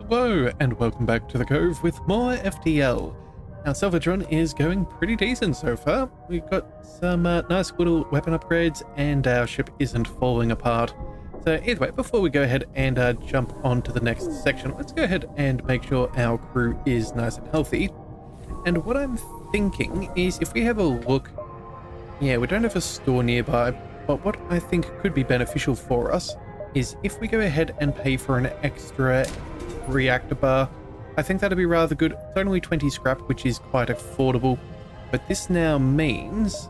Hello and welcome back to the Cove with more FTL. Our salvage run is going pretty decent so far. We've got some nice little weapon upgrades and our ship isn't falling apart. So either way, before we go ahead and jump on to the next section, let's go ahead and make sure our crew is nice and healthy. And what I'm thinking is if we have a look, yeah, we don't have a store nearby, but what I think could be beneficial for us is if we go ahead and pay for an extra reactor bar. I think that'd be rather good. It's only 20 scrap, which is quite affordable, but this now means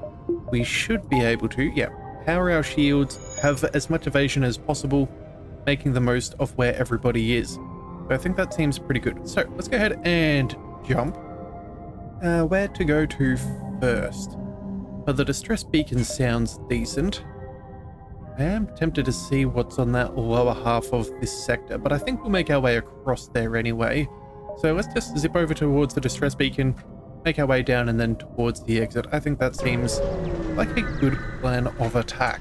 we should be able to, power our shields, have as much evasion as possible, making the most of where everybody is. So I think that seems pretty good. So let's go ahead and jump. Where to go to first? Well, the distress beacon sounds decent. I am tempted to see what's on that lower half of this sector, but I think we'll make our way across there anyway. So let's just zip over towards the distress beacon, make our way down and then towards the exit. I think that seems like a good plan of attack.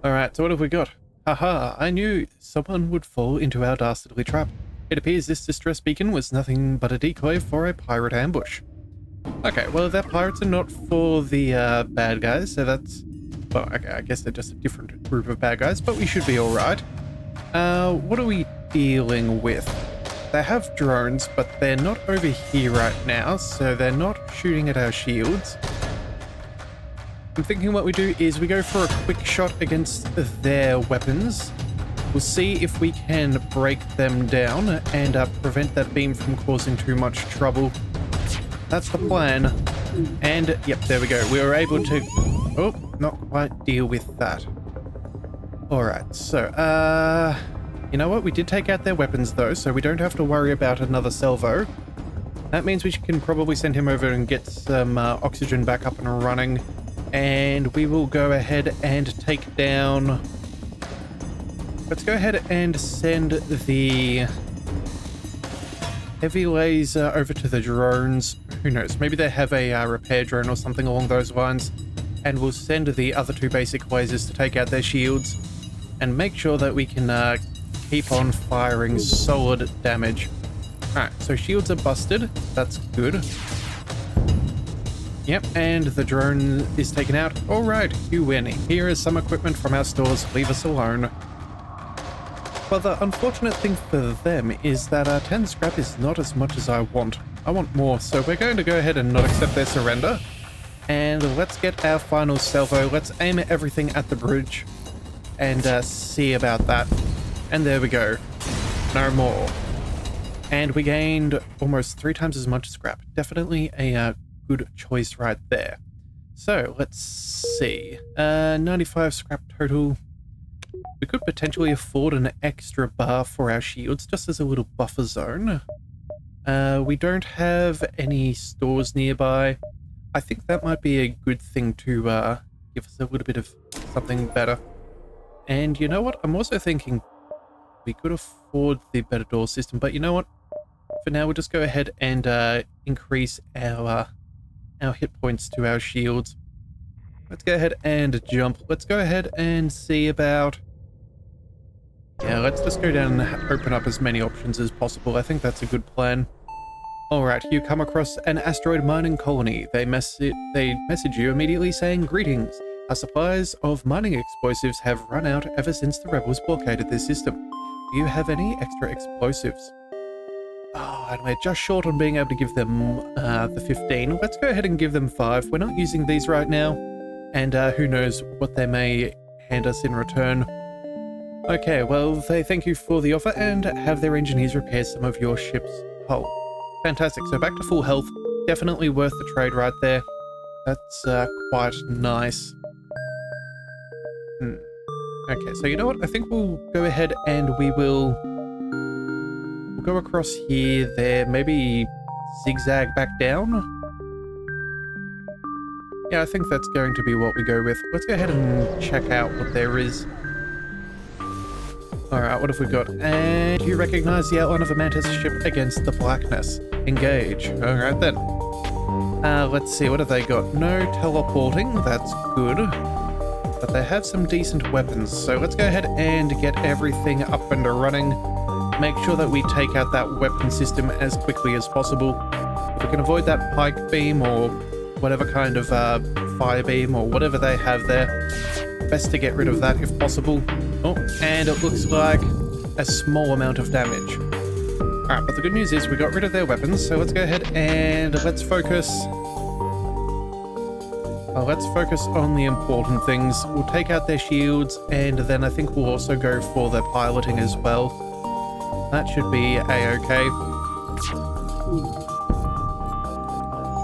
Alright, so what have we got? Haha, I knew someone would fall into our dastardly trap. It appears this distress beacon was nothing but a decoy for a pirate ambush. Okay, well, that pirates are not for the bad guys, so that's... well, okay, I guess they're just a different group of bad guys, but we should be alright. What are we dealing with? They have drones, but they're not over here right now, so they're not shooting at our shields. I'm thinking what we do is we go for a quick shot against their weapons. We'll see if we can break them down and prevent that beam from causing too much trouble. That's the plan. And, yep, there we go. We were able to... oh, not quite deal with that. Alright, so, you know what? We did take out their weapons, though, so we don't have to worry about another salvo. That means we can probably send him over and get some oxygen back up and running. And we will go ahead and take down... let's go ahead and send the heavy laser over to the drones. Who knows? Maybe they have a repair drone or something along those lines. And we'll send the other two basic lasers to take out their shields and make sure that we can keep on firing solid damage. Alright, so shields are busted. That's good. Yep, and the drone is taken out. Alright, you win. Here is some equipment from our stores. Leave us alone. Well, the unfortunate thing for them is that 10 scrap is not as much as I want. I want more, so we're going to go ahead and not accept their surrender. And let's get our final salvo. Let's aim everything at the bridge and see about that. And there we go. No more. And we gained almost 3 times as much scrap. Definitely a good choice right there. So let's see. 95 scrap total. We could potentially afford an extra bar for our shields just as a little buffer zone. We don't have any stores nearby. I think that might be a good thing to give us a little bit of something better. And you know what? I'm also thinking we could afford the better door system, but you know what? For now, we'll just go ahead and increase our hit points to our shields. Let's go ahead and jump. Let's go ahead and see about... yeah, let's just go down and open up as many options as possible. I think that's a good plan. Alright, you come across an asteroid mining colony. They message you immediately saying, "Greetings. Our supplies of mining explosives have run out ever since the rebels blockaded this system. Do you have any extra explosives?" Oh, and we're just short on being able to give them the 15. Let's go ahead and give them 5. We're not using these right now. And who knows what they may hand us in return. Okay, well, they thank you for the offer and have their engineers repair some of your ship's hull. Fantastic, so back to full health. Definitely worth the trade right there. That's quite nice. Okay, so you know what? I think we'll go ahead and we'll go across here, there, maybe zigzag back down. Yeah, I think that's going to be what we go with. Let's go ahead and check out what there is. Alright, what have we got? And you recognize the outline of a mantis ship against the blackness. Engage. Alright then. Let's see, what have they got? No teleporting, that's good. But they have some decent weapons, so let's go ahead and get everything up and running. make sure that we take out that weapon system as quickly as possible. If we can avoid that pike beam or whatever kind of fire beam or whatever they have there, best to get rid of that if possible. Oh, and it looks like a small amount of damage. Alright, but the good news is we got rid of their weapons, so let's go ahead and let's focus on the important things. We'll take out their shields, and then I think we'll also go for their piloting as well. That should be a-okay.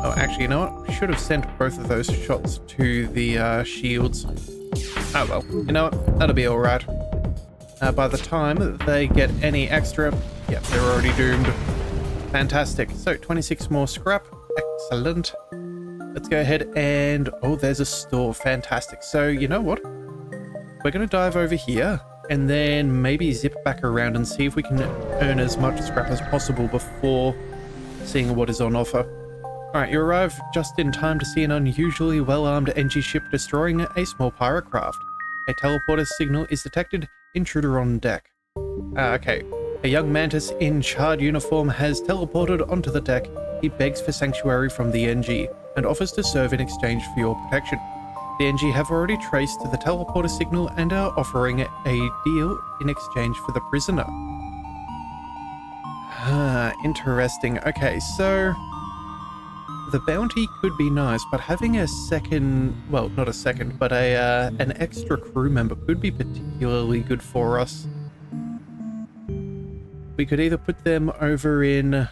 Oh, actually, you know what? We should have sent both of those shots to the shields. Oh well, you know what? That'll be alright. By the time they get any extra, yep, they're already doomed. Fantastic. So, 26 more scrap. Excellent. Let's go ahead and... oh, there's a store. Fantastic. So, you know what? We're going to dive over here and then maybe zip back around and see if we can earn as much scrap as possible before seeing what is on offer. Alright, you arrive just in time to see an unusually well-armed NG ship destroying a small pirate craft. A teleporter signal is detected. Intruder on deck. Okay. A young mantis in charred uniform has teleported onto the deck. He begs for sanctuary from the NG and offers to serve in exchange for your protection. The NG have already traced the teleporter signal and are offering a deal in exchange for the prisoner. Interesting. Okay, so the bounty could be nice, but having a second, well, not a second, but an extra crew member could be particularly good for us. We could either put them over in...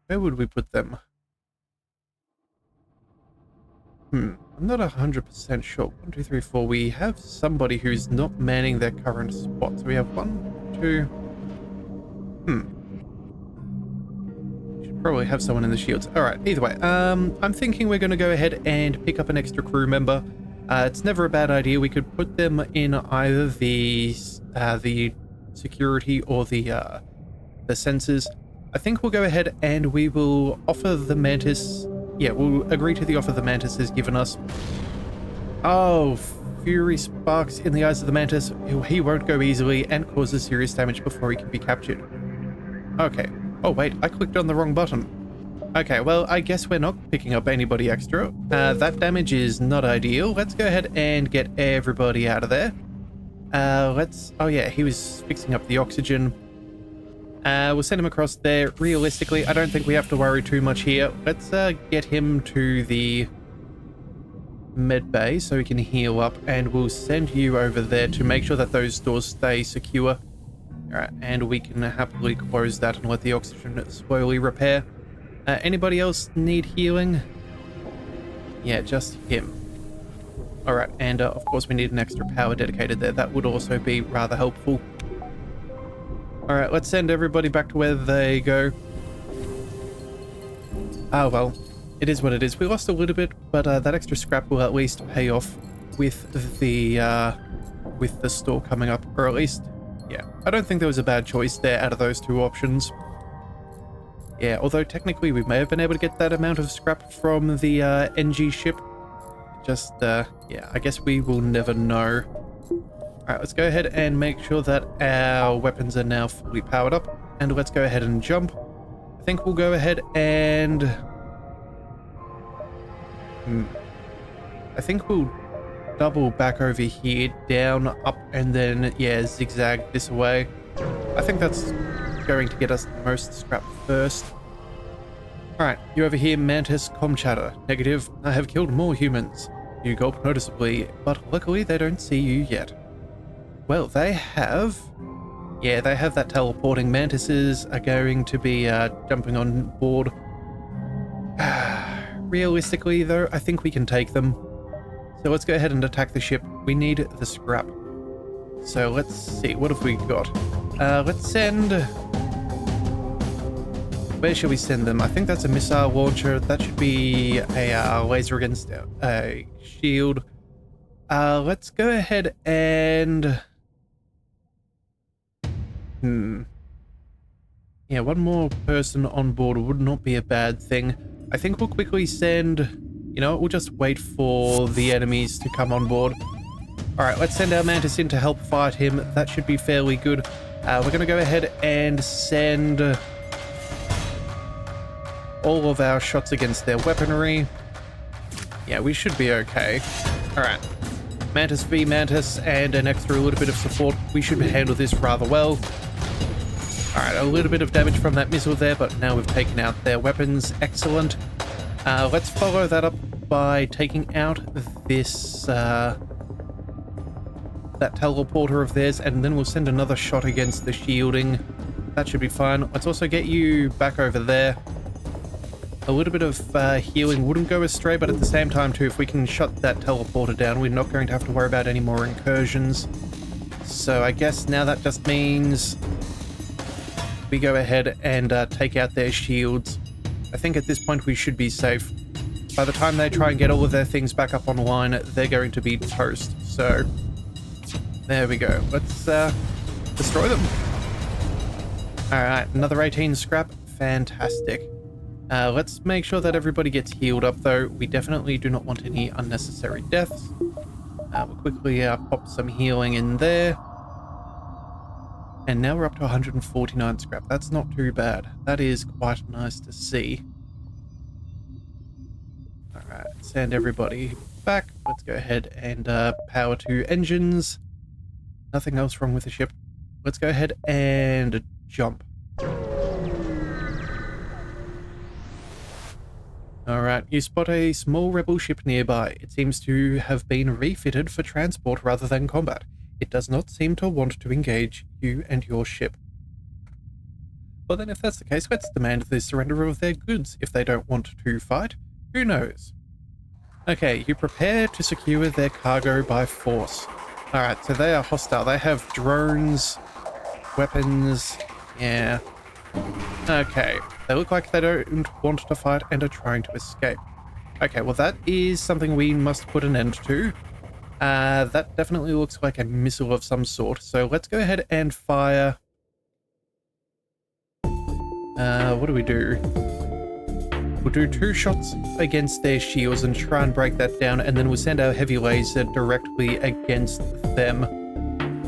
where would we put them? I'm not 100% sure. 1, 2, 3, 4. We have somebody who's not manning their current spot. So we have 1, 2... Probably have someone in the shields. Alright, either way. I'm thinking we're going to go ahead and pick up an extra crew member. It's never a bad idea. We could put them in either the security or the sensors. I think we'll go ahead and we will offer the Mantis... yeah, we'll agree to the offer the Mantis has given us. Oh, fury sparks in the eyes of the Mantis. He won't go easily and causes serious damage before he can be captured. Okay. Oh wait, I clicked on the wrong button. Okay, well, I guess we're not picking up anybody extra. That damage is not ideal. Let's go ahead and get everybody out of there. Oh yeah, he was fixing up the oxygen. We'll send him across there. Realistically, I don't think we have to worry too much here. Let's get him to the med bay so he can heal up, and we'll send you over there to make sure that those doors stay secure. Alright, and we can happily close that and let the oxygen slowly repair. Anybody else need healing? Yeah, just him. Alright, and of course we need an extra power dedicated there. That would also be rather helpful. Alright, let's send everybody back to where they go. Ah, well, it is what it is. We lost a little bit, but that extra scrap will at least pay off with the store coming up, or at least... yeah, I don't think there was a bad choice there out of those two options. Yeah, although technically we may have been able to get that amount of scrap from the NG ship. Just, yeah, I guess we will never know. Alright, let's go ahead and make sure that our weapons are now fully powered up. And let's go ahead and jump. I think we'll go ahead and... I think we'll double back over here, down, up, and then, yeah, zigzag this way. I think that's going to get us the most scrap first. Alright, you over here, Mantis comm chatter. Negative, I have killed more humans. You gulp noticeably, but luckily they don't see you yet. Well, they have... yeah, they have that teleporting. Mantises are going to be jumping on board. Realistically, though, I think we can take them. So let's go ahead and attack the ship. We need the scrap. So let's see, what have we got? Let's send... where should we send them? I think that's a missile launcher. That should be a laser against a shield. Let's go ahead and... yeah, one more person on board would not be a bad thing. I think we'll quickly send... you know, we'll just wait for the enemies to come on board. Alright, let's send our Mantis in to help fight him. That should be fairly good. We're going to go ahead and send all of our shots against their weaponry. Yeah, we should be okay. Alright. Mantis v Mantis and an extra little bit of support. We should handle this rather well. Alright, a little bit of damage from that missile there, but now we've taken out their weapons. Excellent. Let's follow that up by taking out this, that teleporter of theirs, and then we'll send another shot against the shielding. That should be fine. Let's also get you back over there. A little bit of healing wouldn't go astray, but at the same time too, if we can shut that teleporter down, we're not going to have to worry about any more incursions. So I guess now that just means we go ahead and take out their shields. I think at this point we should be safe. By the time they try and get all of their things back up online, they're going to be toast. So there we go. Let's destroy them. Alright, another 18 scrap. Fantastic. Let's make sure that everybody gets healed up, though. We definitely do not want any unnecessary deaths. We'll quickly pop some healing in there. And now we're up to 149 scrap. That's not too bad. That is quite nice to see. Alright, send everybody back. Let's go ahead and power to engines. Nothing else wrong with the ship. Let's go ahead and jump. Alright, you spot a small rebel ship nearby. It seems to have been refitted for transport rather than combat. It does not seem to want to engage you and your ship. Well then, if that's the case, let's demand the surrender of their goods. If they don't want to fight, who knows? Okay, you prepare to secure their cargo by force. Alright, so they are hostile. They have drones, weapons, yeah. Okay, they look like they don't want to fight and are trying to escape. Okay, well that is something we must put an end to. That definitely looks like a missile of some sort, so let's go ahead and fire. What do we do? We'll do 2 shots against their shields and try and break that down, and then we'll send our heavy laser directly against them.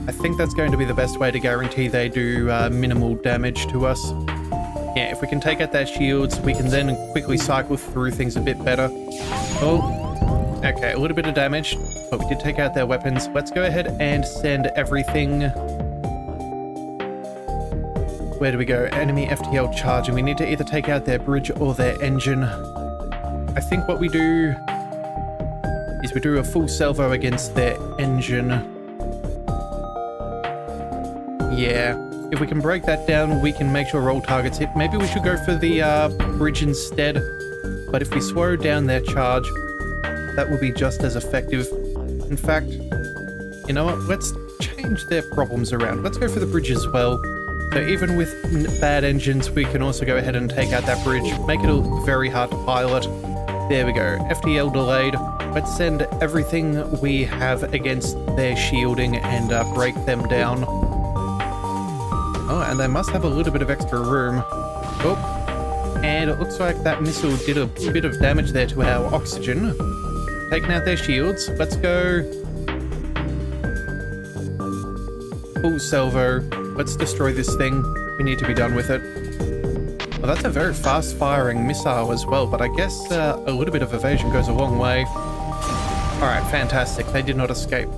I think that's going to be the best way to guarantee they do minimal damage to us. Yeah, if we can take out their shields, we can then quickly cycle through things a bit better. Oh, okay, a little bit of damage, but we did take out their weapons. Let's go ahead and send everything. Where do we go? Enemy FTL charging. We need to either take out their bridge or their engine. I think what we do is we do a full salvo against their engine. Yeah, if we can break that down, we can make sure all targets hit. Maybe we should go for the bridge instead. But if we slow down their charge, that will be just as effective. In fact, you know what? Let's change their problems around. Let's go for the bridge as well. So even with bad engines, we can also go ahead and take out that bridge. Make it very hard to pilot. There we go. FTL delayed. Let's send everything we have against their shielding and break them down. Oh, and they must have a little bit of extra room. Oh, and it looks like that missile did a bit of damage there to our oxygen. Taking out their shields. Let's go. Full salvo. Let's destroy this thing. We need to be done with it. Well, that's a very fast-firing missile as well, but I guess a little bit of evasion goes a long way. Alright, fantastic. They did not escape.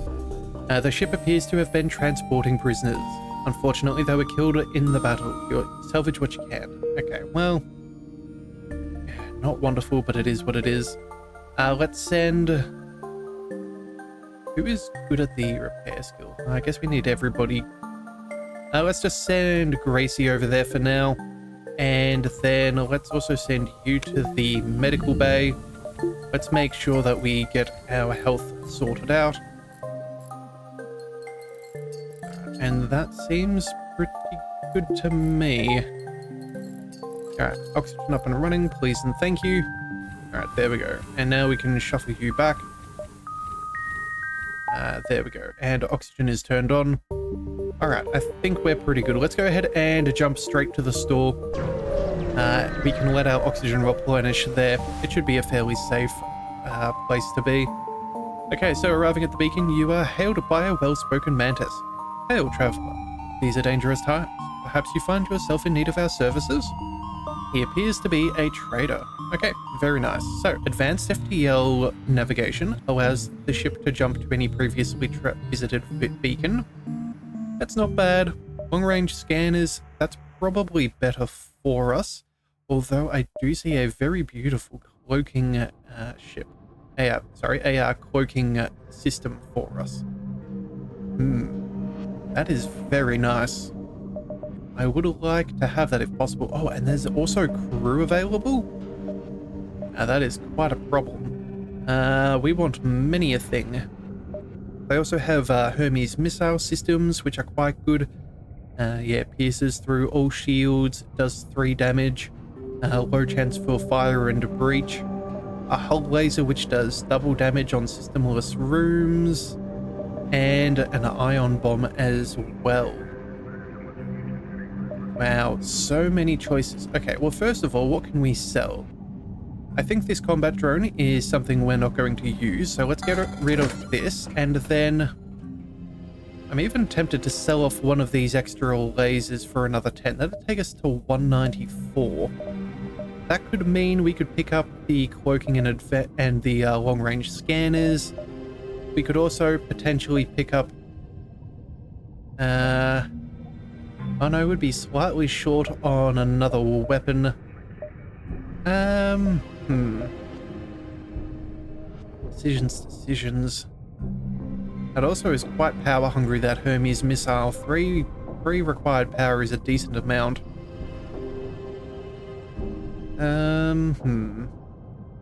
The ship appears to have been transporting prisoners. Unfortunately, they were killed in the battle. You'll salvage what you can. Okay, well, not wonderful, but it is what it is. Let's send... Who is good at the repair skill? I guess we need everybody. Let's just send Gracie over there for now. And then let's also send you to the medical bay. Let's make sure that we get our health sorted out. And that seems pretty good to me. Alright, oxygen up and running, please and thank you. Alright, there we go. And now we can shuffle you back. There we go. And oxygen is turned on. Alright, I think we're pretty good. Let's go ahead and jump straight to the store. We can let our oxygen replenish there. It should be a fairly safe place to be. Okay, so arriving at the beacon, you are hailed by a well-spoken mantis. Hail, traveler. These are dangerous times. Perhaps you find yourself in need of our services? He appears to be a trader. Okay, very nice. So, advanced FTL navigation allows the ship to jump to any previously visited beacon. That's not bad. Long-range scanners, that's probably better for us. Although I do see a very beautiful cloaking ship. A cloaking system for us. That is very nice. I would like to have that if possible. Oh, and there's also crew available? Now that is quite a problem. We want many a thing. They also have Hermes missile systems, which are quite good. Yeah, pierces through all shields, does 3 damage. Low chance for fire and breach. A hull laser, which does double damage on systemless rooms. And an ion bomb as well. Wow, so many choices. Okay, well, first of all, what can we sell? I think this combat drone is something we're not going to use, so let's get rid of this, and then I'm even tempted to sell off one of these extra lasers for another 10. That'd take us to 194. That could mean we could pick up the cloaking and the long-range scanners. We could also potentially pick up... Oh no, would be slightly short on another weapon. Decisions. That also is quite power hungry, that Hermes missile. 3 required power is a decent amount.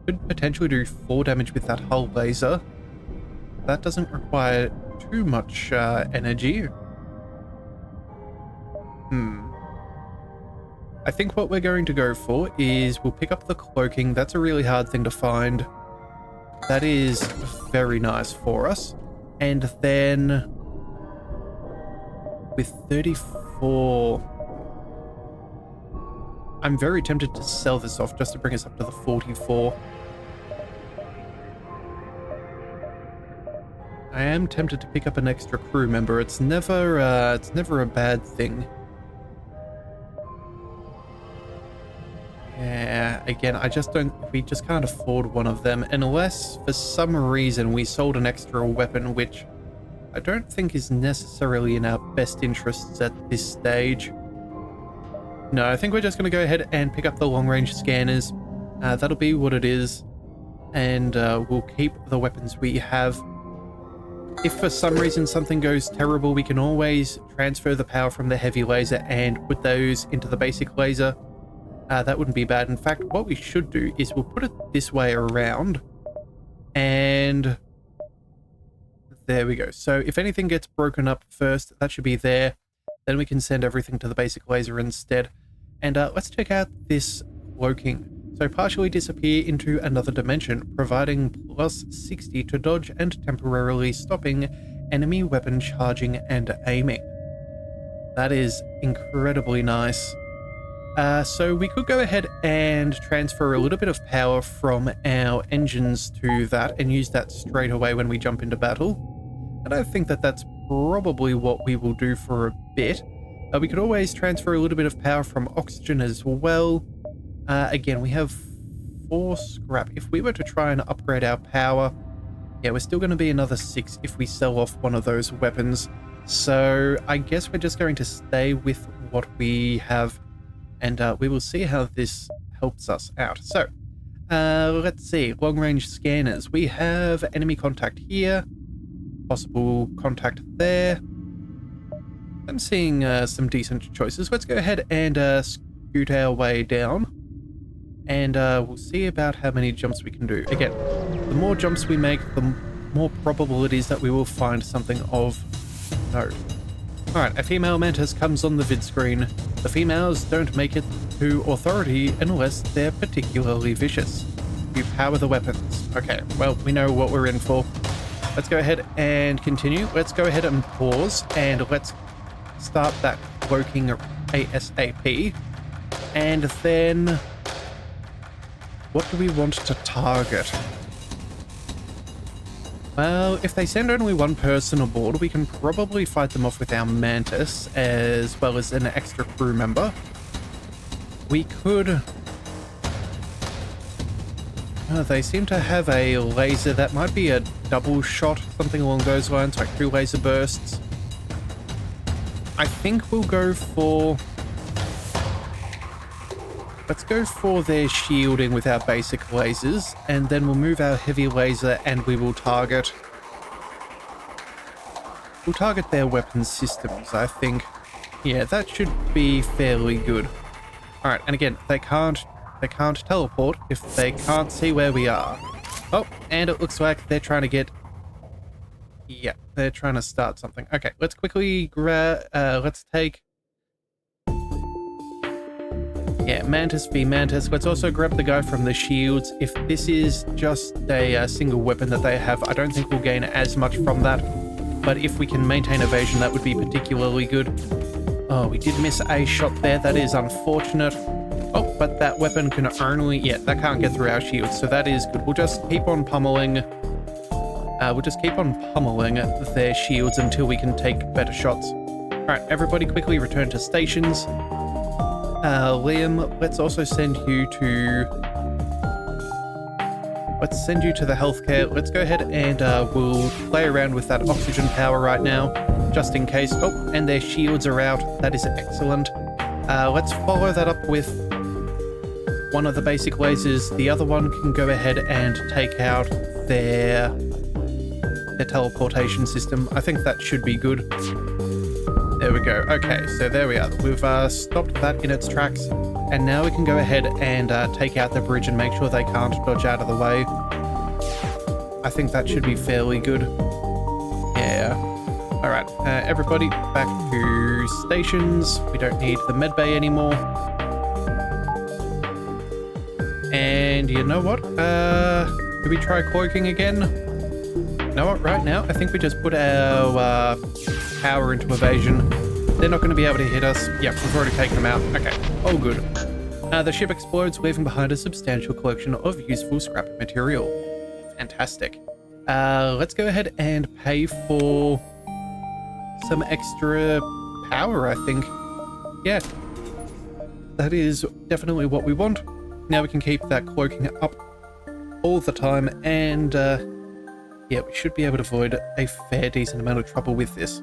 Could potentially do 4 damage with that hull laser. That doesn't require too much energy. I think what we're going to go for is we'll pick up the cloaking. That's a really hard thing to find. That is very nice for us. And then with 34, I'm very tempted to sell this off just to bring us up to the 44. I am tempted to pick up an extra crew member. It's never a bad thing. Yeah, again, we just can't afford one of them unless for some reason we sold an extra weapon, which I don't think is necessarily in our best interests at this stage. No, I think we're just going to go ahead and pick up the long-range scanners. That'll be what it is, and we'll keep the weapons we have. If for some reason something goes terrible, we can always transfer the power from the heavy laser and put those into the basic laser. That wouldn't be bad. In fact, what we should do is we'll put it this way around, and there we go. So if anything gets broken up first, that should be there. Then we can send everything to the basic laser instead. And let's check out this cloaking. So partially disappear into another dimension, providing plus 60 to dodge and temporarily stopping enemy weapon charging and aiming. That is incredibly nice. So we could go ahead and transfer a little bit of power from our engines to that and use that straight away when we jump into battle. And I think that that's probably what we will do for a bit. We could always transfer a little bit of power from oxygen as well. Again, we have 4 scrap. If we were to try and upgrade our power, yeah, we're still going to be another 6 if we sell off one of those weapons. So I guess we're just going to stay with what we have, and we will see how this helps us out. So, let's see. Long-range scanners. We have enemy contact here. Possible contact there. I'm seeing some decent choices. Let's go ahead and scoot our way down. And we'll see about how many jumps we can do. Again, the more jumps we make, the more probable it is that we will find something of note. Alright, a female mantis comes on the vid screen. The females don't make it to authority unless they're particularly vicious. You power the weapons. Okay, well, we know what we're in for. Let's go ahead and continue. Let's go ahead and pause, and let's start that cloaking ASAP. And then, what do we want to target? Well, if they send only one person aboard, we can probably fight them off with our Mantis, as well as an extra crew member. We could... they seem to have a laser that might be a double shot, something along those lines, like 2 laser bursts. I think we'll go for... Let's go for their shielding with our basic lasers, and then we'll move our heavy laser and we will target... We'll target their weapon systems, I think. Yeah, that should be fairly good. Alright, and again, they can't teleport if they can't see where we are. Oh, and it looks like they're trying to get... Yeah, they're trying to start something. Okay, let's quickly grab... let's take... Yeah, Mantis v Mantis. Let's also grab the guy from the shields. If this is just a single weapon that they have, I don't think we'll gain as much from that. But if we can maintain evasion, that would be particularly good. Oh, we did miss a shot there. That is unfortunate. Oh, but that weapon can only... Yeah, that can't get through our shields, so that is good. We'll just keep on pummeling... their shields until we can take better shots. Alright, everybody quickly return to stations. Liam, let's also send you to... Let's send you to the healthcare. Let's go ahead and we'll play around with that oxygen power right now, just in case. Oh, and their shields are out. That is excellent. Let's follow that up with one of the basic lasers. The other one can go ahead and take out their teleportation system. I think that should be good. There we go. Okay, so there we are. We've stopped that in its tracks, and now we can go ahead and take out the bridge and make sure they can't dodge out of the way. I think that should be fairly good. Yeah. Alright, everybody back to stations. We don't need the medbay anymore. And you know what? Do we try cloaking again? You know what? Right now, I think we just put our power into evasion. They're not going to be able to hit us. Yep, we've already taken them out. Okay, all good. The ship explodes, leaving behind a substantial collection of useful scrap material. Fantastic. Let's go ahead and pay for some extra power, I think. Yeah, that is definitely what we want. Now we can keep that cloaking up all the time, and yeah, we should be able to avoid a fair decent amount of trouble with this.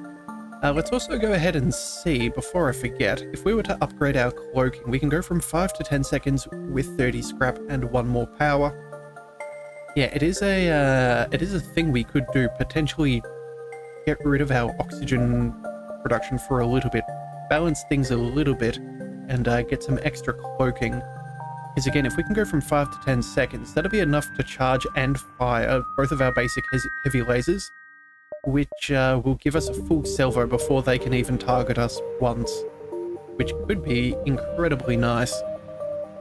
Let's also go ahead and see, before I forget, if we were to upgrade our cloaking, we can go from 5 to 10 seconds with 30 scrap and 1 more power. Yeah, it is a thing we could do, potentially get rid of our oxygen production for a little bit, balance things a little bit, and get some extra cloaking. Because again, if we can go from 5 to 10 seconds, that'll be enough to charge and fire both of our basic heavy lasers, which will give us a full salvo before they can even target us once, which could be incredibly nice.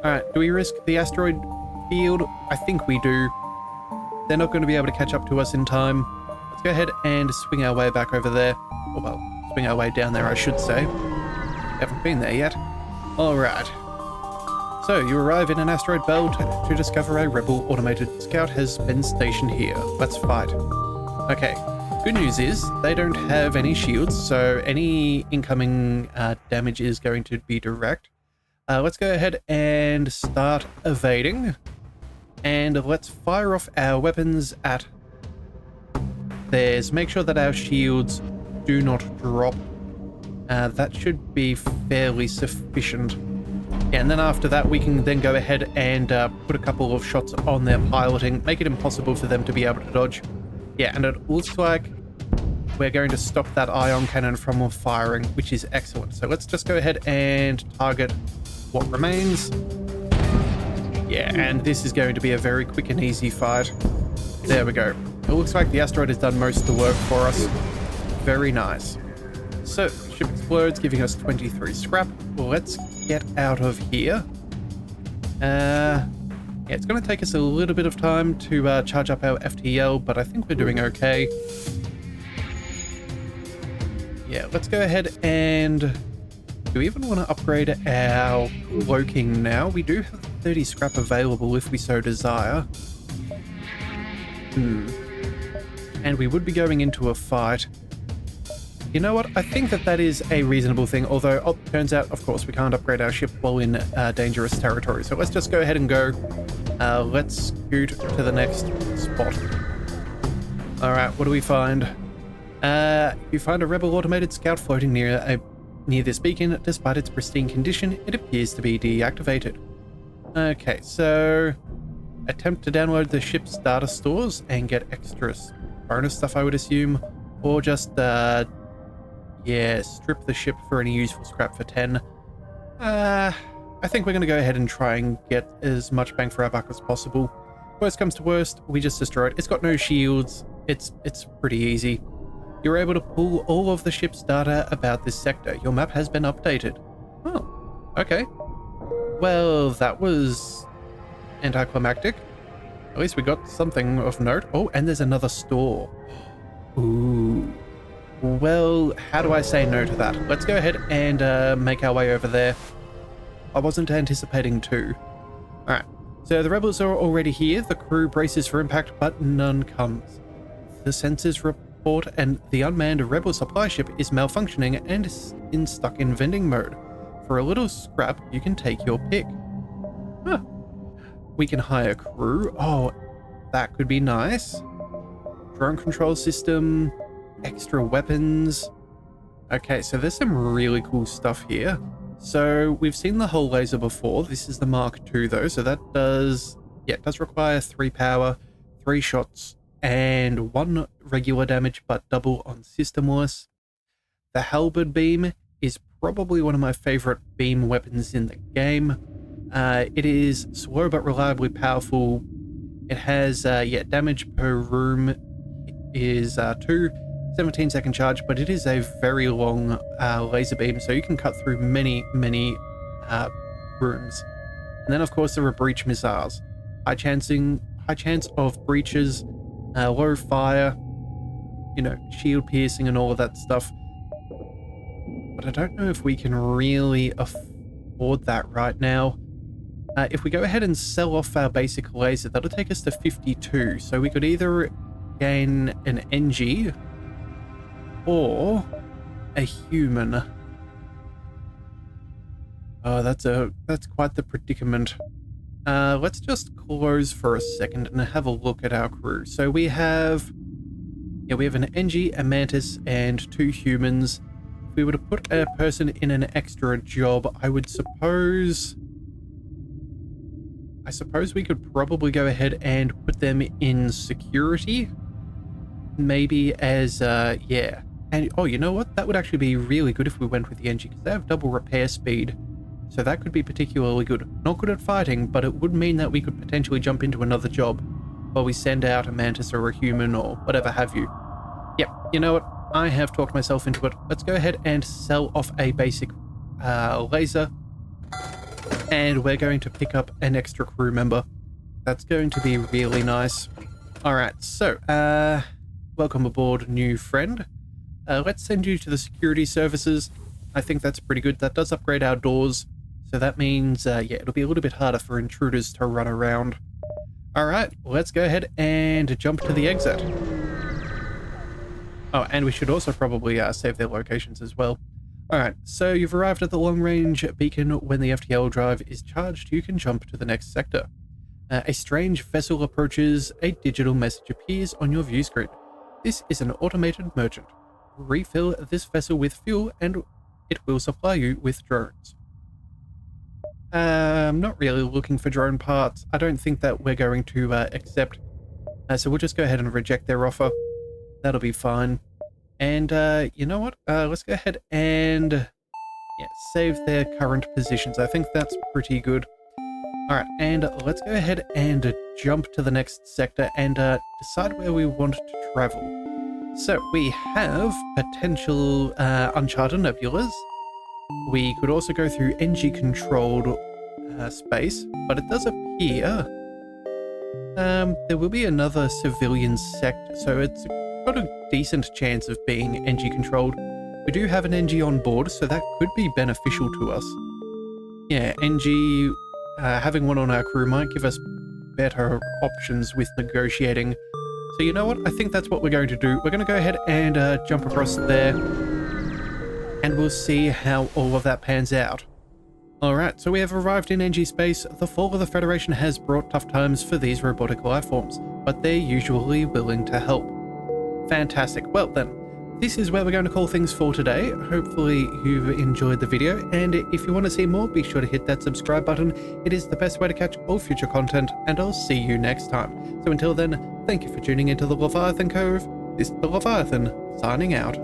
Alright, do we risk the asteroid field? I think we do. They're not going to be able to catch up to us in time. Let's go ahead and swing our way back over there. Or, well, swing our way down there, I should say. Haven't been there yet. Alright. So, you arrive in an asteroid belt to discover a rebel automated scout has been stationed here. Let's fight. Okay. Good news is, they don't have any shields, so any incoming damage is going to be direct. Let's go ahead and start evading. And let's fire off our weapons at theirs. Make sure that our shields do not drop. That should be fairly sufficient. Yeah, and then after that, we can then go ahead and put a couple of shots on their piloting, make it impossible for them to be able to dodge. Yeah, and it looks like we're going to stop that ion cannon from firing, which is excellent. So let's just go ahead and target what remains. Yeah, and this is going to be a very quick and easy fight. There we go. It looks like the asteroid has done most of the work for us. Very nice. So, ship explodes, giving us 23 scrap. Let's get out of here. Yeah, it's going to take us a little bit of time to charge up our FTL, but I think we're doing okay. Yeah, let's go ahead and... Do we even want to upgrade our cloaking now? We do have 30 scrap available if we so desire. and we would be going into a fight. You know what? I think that is a reasonable thing, although turns out, of course, we can't upgrade our ship while in dangerous territory. So let's just go ahead and go. Let's scoot to the next spot. All right, what do we find? You find a rebel automated scout floating near this beacon. Despite its pristine condition, it appears to be deactivated. Okay, so attempt to download the ship's data stores and get extra bonus stuff, I would assume, or just yeah, strip the ship for any useful scrap for 10. I think we're going to go ahead and try and get as much bang for our buck as possible. Worst comes to worst, we just destroy it. It's got no shields. It's pretty easy. You're able to pull all of the ship's data about this sector. Your map has been updated. Oh, okay. Well, that was anticlimactic. At least we got something of note. Oh, and there's another store. Ooh. Well, how do I say no to that? Let's go ahead and make our way over there. I wasn't anticipating to. Alright, so the rebels are already here. The crew braces for impact, but none comes. The sensors report and the unmanned rebel supply ship is malfunctioning and stuck in vending mode. For a little scrap, you can take your pick. Huh. We can hire crew. Oh, that could be nice. Drone control system. Extra weapons. Okay, so there's some really cool stuff here. So we've seen the hull laser before. This is the Mark II though, so that does, yeah, it does require 3 power, 3 shots, and 1 regular damage, but double on systemless. The halberd beam is probably one of my favorite beam weapons in the game. It is slow but reliably powerful. It has, yeah, damage per room is 2. 17-second charge, but it is a very long laser beam, so you can cut through many rooms. And then, of course, there are breach missiles. High chance of breaches, low fire, you know, shield piercing and all of that stuff. But I don't know if we can really afford that right now. If we go ahead and sell off our basic laser, that'll take us to 52. So we could either gain an NG or a human. Oh, that's quite the predicament. Let's just close for a second and have a look at our crew. So we have an NG, a Mantis, and 2 humans. If we were to put a person in an extra job, I suppose we could probably go ahead and put them in security. Maybe as, yeah. And, oh, you know what? That would actually be really good if we went with the NG, because they have double repair speed. So that could be particularly good. Not good at fighting, but it would mean that we could potentially jump into another job while we send out a Mantis or a human or whatever have you. Yep, you know what? I have talked myself into it. Let's go ahead and sell off a basic laser. And we're going to pick up an extra crew member. That's going to be really nice. Alright, so, welcome aboard, new friend. Let's send you to the security services. I think that's pretty good. That does upgrade our doors. So that means, yeah, it'll be a little bit harder for intruders to run around. Alright, let's go ahead and jump to the exit. Oh, and we should also probably save their locations as well. Alright, so you've arrived at the long-range beacon. When the FTL drive is charged, you can jump to the next sector. A strange vessel approaches. A digital message appears on your view screen. This is an automated merchant. Refill this vessel with fuel and it will supply you with drones. I'm not really looking for drone parts. I don't think that we're going to accept. So we'll just go ahead and reject their offer. That'll be fine. And you know what? Let's go ahead and yeah, save their current positions. I think that's pretty good. Alright, and let's go ahead and jump to the next sector and decide where we want to travel. So we have potential uncharted nebulas. We could also go through NG-controlled space, but it does appear there will be another civilian sector, so it's got a decent chance of being NG-controlled. We do have an NG on board, so that could be beneficial to us. Yeah, NG, having one on our crew might give us better options with negotiating. So you know what? I think that's what we're going to do. We're going to go ahead and jump across there, and we'll see how all of that pans out. Alright, so we have arrived in NG space. The fall of the Federation has brought tough times for these robotic lifeforms, but they're usually willing to help. Fantastic. Well then, this is where we're going to call things for today. Hopefully you've enjoyed the video, and if you want to see more, be sure to hit that subscribe button. It is the best way to catch all future content, and I'll see you next time. So until then, thank you for tuning into the Leviathan Cove. This is the Leviathan, signing out.